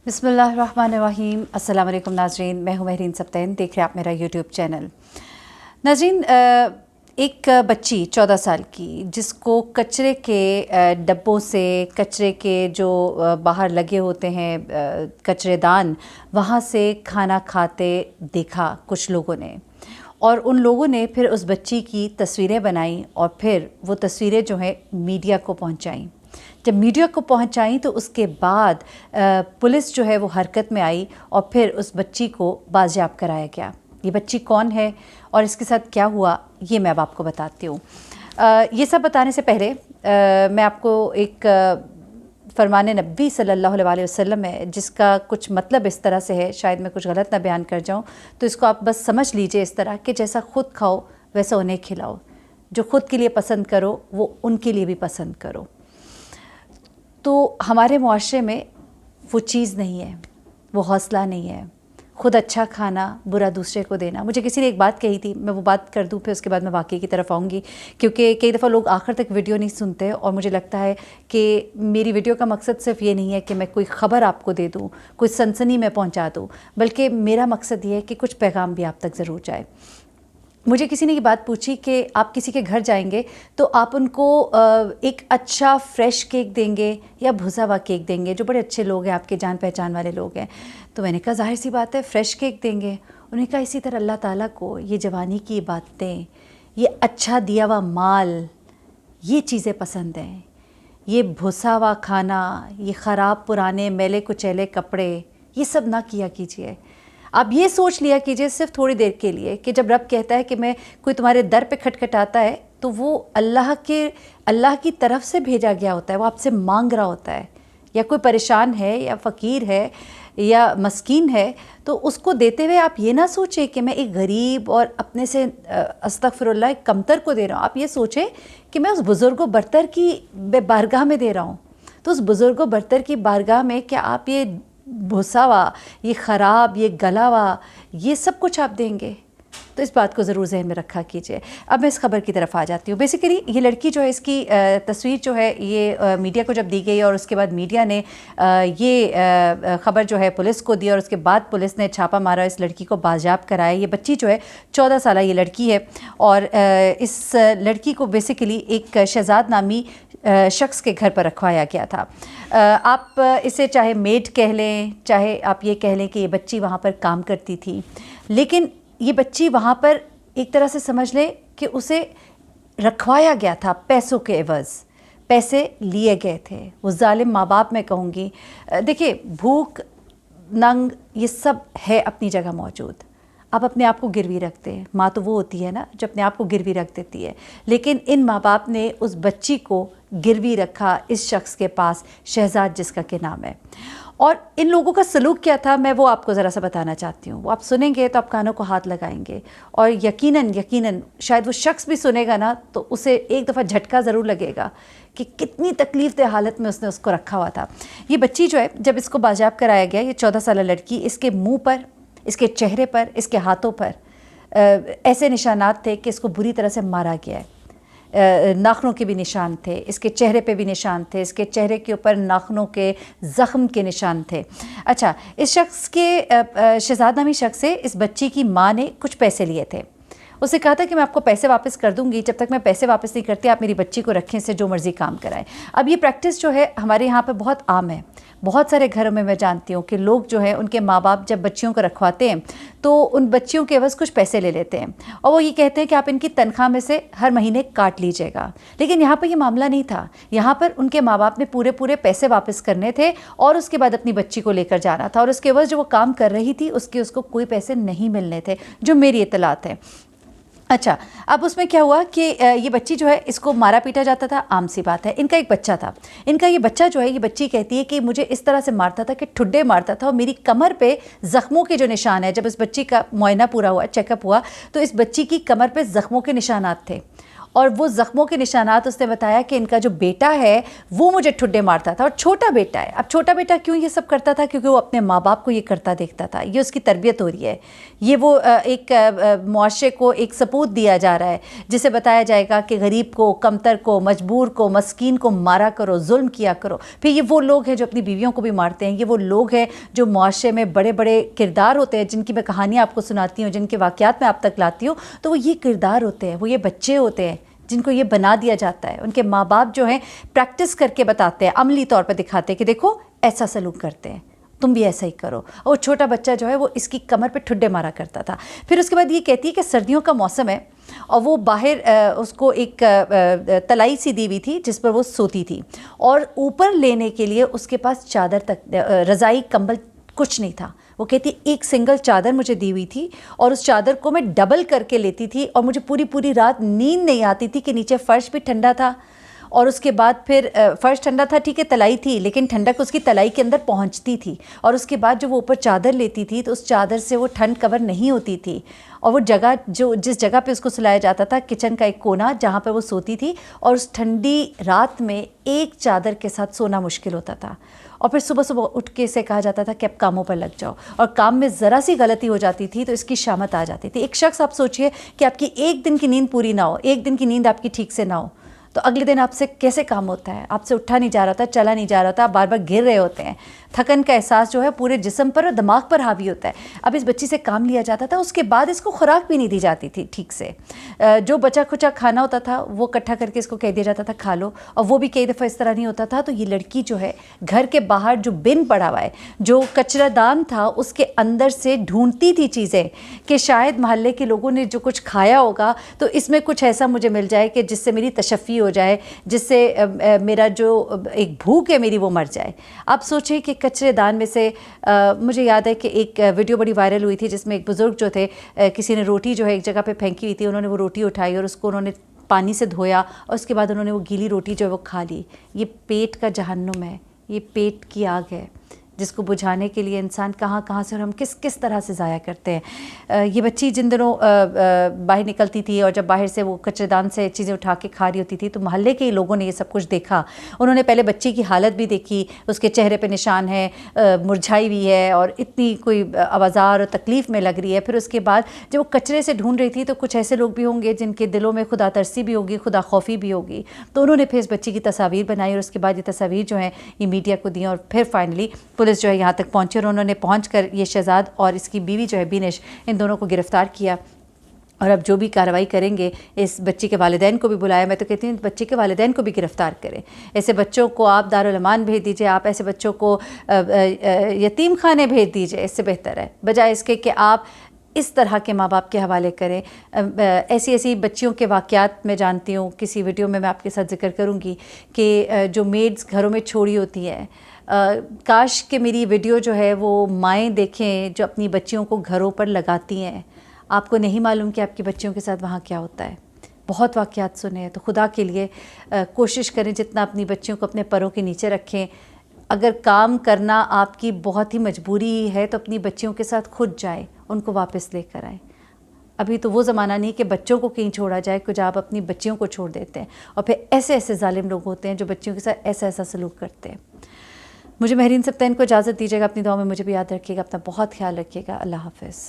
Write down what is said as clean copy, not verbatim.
बिस्मिल्लाहिर्रहमानिर्रहीम। अस्सलाम वालेकुम नाज़रीन, मैं हूँ महरीन सब्तैन, देख रहे हैं आप मेरा यूट्यूब चैनल। नाज़रीन, एक बच्ची 14 साल की जिसको कचरे के डब्बों से, कचरे के जो बाहर लगे होते हैं कचरेदान, वहाँ से खाना खाते देखा कुछ लोगों ने, और उन लोगों ने फिर उस बच्ची की तस्वीरें बनाई और फिर वो तस्वीरें जो हैं मीडिया को पहुँचाईं। जब मीडिया को पहुंचाई तो उसके बाद पुलिस जो है वो हरकत में आई और फिर उस बच्ची को बाजियाब कराया गया। ये बच्ची कौन है और इसके साथ क्या हुआ, ये मैं अब आपको बताती हूँ। ये सब बताने से पहले मैं आपको एक फरमान नबी सल्लल्लाहु अलैहि वसल्लम है, जिसका कुछ मतलब इस तरह से है, शायद मैं कुछ गलत ना बयान कर जाऊँ, तो इसको आप बस समझ लीजिए इस तरह कि जैसा ख़ुद खाओ वैसा उन्हें खिलाओ। जो ख़ुद के लिए पसंद करो वो उनके लिए भी पसंद करो। तो हमारे मुआशरे में वो चीज़ नहीं है, वो हौसला नहीं है। खुद अच्छा खाना, बुरा दूसरे को देना। मुझे किसी ने एक बात कही थी, मैं वो बात कर दूँ फिर उसके बाद मैं वाक़ई की तरफ आऊँगी, क्योंकि कई दफ़ा लोग आखिर तक वीडियो नहीं सुनते और मुझे लगता है कि मेरी वीडियो का मकसद सिर्फ ये नहीं है कि मैं कोई ख़बर आपको दे दूँ, कोई सनसनी में पहुँचा दूँ, बल्कि मेरा मकसद ये है कि कुछ पैगाम भी आप तक ज़रूर जाए। मुझे किसी ने ये बात पूछी कि आप किसी के घर जाएंगे तो आप उनको एक अच्छा फ्रेश केक देंगे या भुजा हुआ केक देंगे, जो बड़े अच्छे लोग हैं, आपके जान पहचान वाले लोग हैं। तो मैंने कहा ज़ाहिर सी बात है फ्रेश केक देंगे। उन्होंने कहा इसी तरह अल्लाह ताला को ये जवानी की बातें, ये अच्छा दिया हुआ माल, ये चीज़ें पसंद हैं। ये भुसा हुआ खाना, ये ख़राब पुराने मैले कुचैले कपड़े, ये सब ना किया कीजिए। आप ये सोच लिया कीजिए सिर्फ थोड़ी देर के लिए कि जब रब कहता है कि मैं कोई तुम्हारे दर पे खटखटाता है तो वो अल्लाह की तरफ से भेजा गया होता है, वो आपसे मांग रहा होता है, या कोई परेशान है या फ़कीर है या मस्कीन है, तो उसको देते हुए आप ये ना सोचें कि मैं एक गरीब और अपने से अस्तगफिरुल्लाह एक कमतर को दे रहा हूँ। आप ये सोचें कि मैं उस बुज़ुर्ग बरतर की बारगाह में दे रहा हूँ। तो उस बुज़ुर्ग बरतर की बारगाह में क्या आप ये भुसावा, ये ख़राब, ये गलावा, ये सब कुछ आप देंगे? तो इस बात को ज़रूर ज़हन में रखा कीजिए। अब मैं इस खबर की तरफ आ जाती हूँ। बेसिकली ये लड़की जो है, इसकी तस्वीर जो है ये मीडिया को जब दी गई और उसके बाद मीडिया ने ये ख़बर जो है पुलिस को दी और उसके बाद पुलिस ने छापा मारा, इस लड़की को बाजियाब कराया। ये बच्ची जो है 14 साल ये लड़की है और इस लड़की को बेसिकली एक शहजाद नामी शख्स के घर पर रखवाया गया था। आप इसे चाहे मेड कह लें, चाहे आप ये कह लें कि ये बच्ची वहाँ पर काम करती थी, लेकिन ये बच्ची वहाँ पर एक तरह से समझ लें कि उसे रखवाया गया था पैसों के एवज़, पैसे लिए गए थे। वो जालिम माँ बाप मैं कहूँगी। देखिए, भूख, नंग, ये सब है अपनी जगह मौजूद। आप अपने आप को गिरवी रखते हैं, माँ तो वो होती है ना जो अपने आप को गिरवी रख देती है, लेकिन इन माँ बाप ने उस बच्ची को गिरवी रखा इस शख्स के पास, शहजाद जिसका के नाम है। और इन लोगों का सलूक क्या था, मैं वो आपको ज़रा सा बताना चाहती हूँ। वो आप सुनेंगे तो आप कानों को हाथ लगाएंगे और यकीनन शायद वो शख्स भी सुनेगा ना तो उसे एक दफ़ा झटका ज़रूर लगेगा कि कितनी तकलीफ़ दे हालत में उसने उसको रखा हुआ था। ये बच्ची जो है, जब इसको बाजियाब कराया गया, ये 14 साल लड़की, इसके मुँह पर, इसके चेहरे पर, इसके हाथों पर ऐसे निशानात थे कि इसको बुरी तरह से मारा गया है। नाखनों के भी निशान थे, इसके चेहरे पे भी निशान थे, इसके चेहरे के ऊपर नाखनों के ज़ख़्म के निशान थे। अच्छा, इस शख्स के शहजाद नामी शख्स से इस बच्ची की माँ ने कुछ पैसे लिए थे। उसे कहा था कि मैं आपको पैसे वापस कर दूंगी, जब तक मैं पैसे वापस नहीं करती आप मेरी बच्ची को रखें, से जो मर्ज़ी काम कराएं। अब ये प्रैक्टिस जो है हमारे यहाँ पे बहुत आम है। बहुत सारे घरों में मैं जानती हूँ कि लोग जो है, उनके माँ बाप जब बच्चियों को रखवाते हैं तो उन बच्चियों के एवज़ कुछ पैसे ले लेते हैं और वो ये कहते हैं कि आप इनकी तनख्वाह में से हर महीने काट लीजिएगा। लेकिन यहाँ पर ये मामला नहीं था। यहाँ पर उनके माँ बाप ने पूरे पैसे वापस करने थे और उसके बाद अपनी बच्ची को लेकर जाना था, और उसके एवज़ जो वो काम कर रही थी उसको कोई पैसे नहीं मिलने थे, जो मेरी इत्तलात है। अच्छा, अब उसमें क्या हुआ कि ये बच्ची जो है, इसको मारा पीटा जाता था, आम सी बात है। इनका एक बच्चा था, इनका ये बच्चा जो है, ये बच्ची कहती है कि मुझे इस तरह से मारता था कि ठुड्डे मारता था और मेरी कमर पे ज़ख्मों के जो निशान है, जब इस बच्ची का मुआयना पूरा हुआ, चेकअप हुआ, तो इस बच्ची की कमर पे ज़ख्मों के निशानात थे और वो ज़ख्मों के निशानात उसने बताया कि इनका जो बेटा है वो मुझे ठुड्डे मारता था और छोटा बेटा है। अब छोटा बेटा क्यों ये सब करता था? क्योंकि वो अपने माँ बाप को ये करता देखता था, ये उसकी तरबियत हो रही है, ये वो एक मुआशरे को एक सपोर्ट ثبوت دیا جا رہا ہے، جسے بتایا جائے گا کہ غریب کو، کمتر کو، مجبور کو، مسکین کو مارا کرو، ظلم کیا کرو. پھر یہ وہ لوگ ہیں جو اپنی بیویوں کو بھی مارتے ہیں، یہ وہ لوگ ہیں جو معاشرے میں بڑے بڑے کردار ہوتے ہیں، جن کی میں کہانیاں آپ کو سناتی ہوں، جن کے واقعات میں آپ تک لاتی ہوں، تو وہ یہ کردار ہوتے ہیں، وہ یہ بچے ہوتے ہیں جن کو یہ بنا دیا جاتا ہے. ان کے ماں باپ جو ہیں پریکٹس کر کے بتاتے ہیں، عملی طور پر دکھاتے ہیں کہ دیکھو ایسا سلوک کرتے ہیں، تم بھی ایسا ہی کرو. اور چھوٹا بچہ جو ہے وہ اس کی کمر پہ ٹھڈے مارا کرتا تھا. پھر اس کے بعد یہ کہتی ہے کہ سردیوں کا موسم ہے اور وہ باہر اس کو ایک تلائی سی دی ہوئی تھی جس پر وہ سوتی تھی، اور اوپر لینے کے لیے اس کے پاس چادر تک، رضائی، کمبل کچھ نہیں تھا. وہ کہتی ایک سنگل چادر مجھے دی ہوئی تھی اور اس چادر کو میں ڈبل کر کے لیتی تھی اور مجھے پوری رات نیند نہیں آتی تھی کہ نیچے فرش بھی ٹھنڈا تھا اور اس کے بعد پھر فرش ٹھنڈا تھا، ٹھیک ہے تلائی تھی لیکن ٹھنڈک اس کی تلائی کے اندر پہنچتی تھی، اور اس کے بعد جب وہ اوپر چادر لیتی تھی تو اس چادر سے وہ ٹھنڈ کور نہیں ہوتی تھی. اور وہ جگہ جس جگہ پہ اس کو سلایا جاتا تھا، کچن کا ایک کونا جہاں پہ وہ سوتی تھی، اور اس ٹھنڈی رات میں ایک چادر کے ساتھ سونا مشکل ہوتا تھا. اور پھر صبح اٹھ کے اسے کہا جاتا تھا کہ اب کاموں پر لگ جاؤ، اور کام میں ذرا سی غلطی ہو جاتی تھی تو اس کی شامت آ جاتی تھی. ایک شخص آپ سوچئے کہ آپ کی ایک دن کی نیند پوری نہ ہو، ایک دن کی نیند آپ کی ٹھیک سے نہ ہو، تو اگلے دن آپ سے کیسے کام ہوتا ہے؟ آپ سے اٹھا نہیں جا رہا تھا، چلا نہیں جا رہا تھا، آپ بار بار گر رہے ہوتے ہیں. تھکن کا احساس جو ہے پورے جسم پر اور دماغ پر حاوی ہوتا ہے. اب اس بچی سے کام لیا جاتا تھا، اس کے بعد اس کو خوراک بھی نہیں دی جاتی تھی ٹھیک سے. جو بچا کھچا کھانا ہوتا تھا وہ اکٹھا کر کے اس کو کہہ دیا جاتا تھا کھا لو، اور وہ بھی کئی دفعہ اس طرح نہیں ہوتا تھا. تو یہ لڑکی جو ہے گھر کے باہر جو بن پڑا ہوا ہے، جو کچرا دان تھا، اس کے اندر سے ڈھونڈتی تھی چیزیں کہ شاید محلے کے لوگوں نے جو کچھ کھایا ہوگا تو اس میں کچھ ایسا مجھے مل جائے کہ جس سے میری تشفی ہو جائے، جس سے میرا جو ایک بھوک ہے میری وہ مر جائے. آپ سوچیں کہ کچرے دان میں سے مجھے یاد ہے کہ ایک ویڈیو بڑی وائرل ہوئی تھی جس میں ایک بزرگ جو تھے، کسی نے روٹی جو ہے ایک جگہ پہ پھینکی ہوئی تھی، انہوں نے وہ روٹی اٹھائی اور اس کو انہوں نے پانی سے دھویا اور اس کے بعد انہوں نے وہ گیلی روٹی جو ہے وہ کھا لی. یہ پیٹ کا جہنم ہے، یہ پیٹ کی آگ ہے جس کو بجھانے کے لیے انسان کہاں سے اور ہم کس طرح سے ضائع کرتے ہیں. یہ بچی جن دنوں باہر نکلتی تھی اور جب باہر سے وہ کچرے دان سے چیزیں اٹھا کے کھا رہی ہوتی تھی تو محلے کے لوگوں نے یہ سب کچھ دیکھا. انہوں نے پہلے بچی کی حالت بھی دیکھی، اس کے چہرے پہ نشان ہے، مرجھائی ہوئی ہے اور اتنی کوئی آوازار اور تکلیف میں لگ رہی ہے. پھر اس کے بعد جب وہ کچرے سے ڈھونڈ رہی تھی تو کچھ ایسے لوگ بھی ہوں گے جن کے دلوں میں خدا ترسی بھی ہوگی، خدا خوفی بھی ہوگی، تو انہوں نے پھر اس بچی کی تصاویر بنائی اور اس کے بعد یہ تصاویر جو ہیں یہ میڈیا کو دیں، اور پھر فائنلی پولیس جو ہے یہاں تک پہنچی اور انہوں نے پہنچ کر یہ شہزاد اور اس کی بیوی جو ہے بینش، ان دونوں کو گرفتار کیا. اور اب جو بھی کارروائی کریں گے اس بچی کے والدین کو بھی بلایا. میں تو کہتی ہوں بچے کے والدین کو بھی گرفتار کریں. ایسے بچوں کو آپ دارالامان بھیج دیجئے، آپ ایسے بچوں کو یتیم خانے بھیج دیجئے، اس سے بہتر ہے بجائے اس کے کہ آپ اس طرح کے ماں باپ کے حوالے کریں. ایسی بچیوں کے واقعات میں جانتی ہوں، کسی ویڈیو میں آپ کے ساتھ ذکر کروں گی کہ جو میڈز گھروں میں چھوڑی ہوتی ہیں، کاش کہ میری ویڈیو جو ہے وہ مائیں دیکھیں جو اپنی بچیوں کو گھروں پر لگاتی ہیں. آپ کو نہیں معلوم کہ آپ کی بچیوں کے ساتھ وہاں کیا ہوتا ہے. بہت واقعات سنے ہیں. تو خدا کے لیے کوشش کریں جتنا اپنی بچیوں کو اپنے پروں کے نیچے رکھیں. اگر کام کرنا آپ کی بہت ہی مجبوری ہے تو اپنی بچیوں کے ساتھ خود جائیں، ان کو واپس لے کر آئیں. ابھی تو وہ زمانہ نہیں کہ بچوں کو کہیں چھوڑا جائے، کچھ آپ اپنی بچیوں کو چھوڑ دیتے ہیں اور پھر ایسے ظالم لوگ ہوتے ہیں جو بچیوں کے ساتھ ایسا سلوک کرتے ہیں. مجھے مہرین سبطین کو اجازت دیجیے گا. اپنی دعاؤں میں مجھے بھی یاد رکھیے گا. اپنا بہت خیال رکھیے گا. اللہ حافظ.